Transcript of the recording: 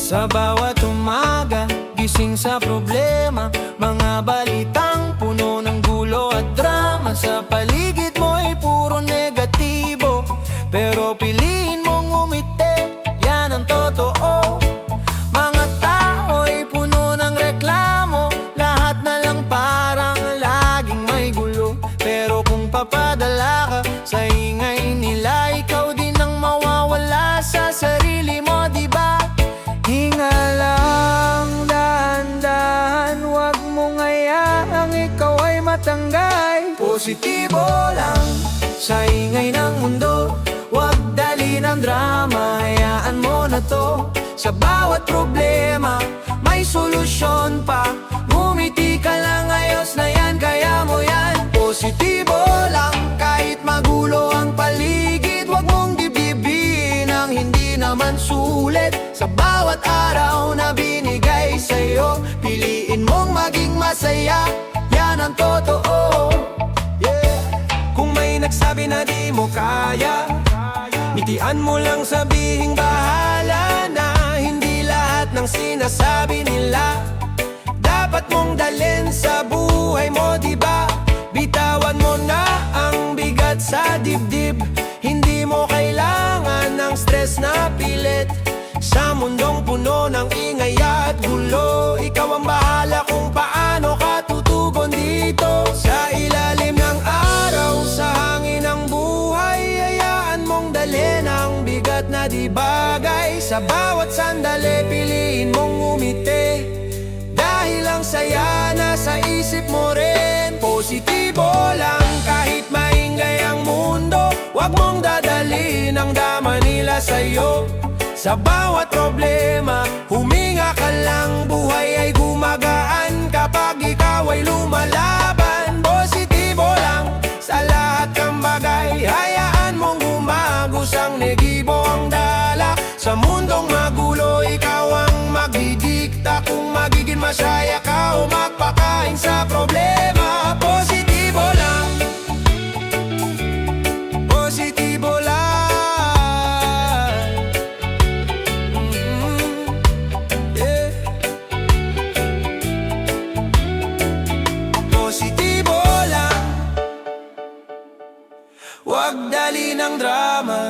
Sa bawat umaga, gising sa problema, mga balitang puno ng gulo at drama. Sa paligid mo'y puro negatibo, pero piliin mong umiti, yan ang totoo. Mga tao'y puno ng reklamo, lahat na lang parang laging may gulo. Pero kung papadala ka sa ingay nila, ikaw din ang mawawala sa sarili mo, diba? Hinga lang, dahan-dahan, wag mong hayaang ikaw ay matanggay. Positibo lang sa ingay ng mundo, wag dali ng drama, hayaan mo na to. Sa bawat problema, may solusyon pa. Ngumiti ka lang, ayos na yan, kaya mo yan. Positibo lang, kahit magulo ang paligid, wag mong dibdibin ang hindi naman sulit. Sa bawat araw na binigay sa'yo, piliin mong maging masaya, yan ang totoo. Yeah. Kung may nagsabi na di mo kaya, ngitian mo lang, sabihing bahala na. Hindi lahat ng sinasabi nila dapat mong dalhin sa buhay mo, diba? Bitawan mo na ang bigat sa dibdib, hindi mo kailangan ng stress na pilit. Sa mundong puno ng ingay at gulo, ikaw ang bahala kung paano ka tutugon dito. Sa ilalim ng araw, sa hangin ng buhay, hayaan mong dalhin ang bigat na di bagay. Sa bawat sandali, piliin mong umiti, dahil ang saya nasa isip mo rin. Positibo lang, kahit maingay ang mundo, wag mong dadalhin ang dama nila sa'yo. Sa bawat problema, huminga ka lang, buhay ay gumagaan kapag ikaw ay lumalaban. Positibo lang sa lahat ng bagay, hayaan mong gumagos ang negibo ang dala. Sa mundong magulo, ikaw ang magdidikta kung magiging masaya ka o magpakain sa problema. Positibo lang, positibo lang. Yeah. Positibo lang, wag dali ng drama,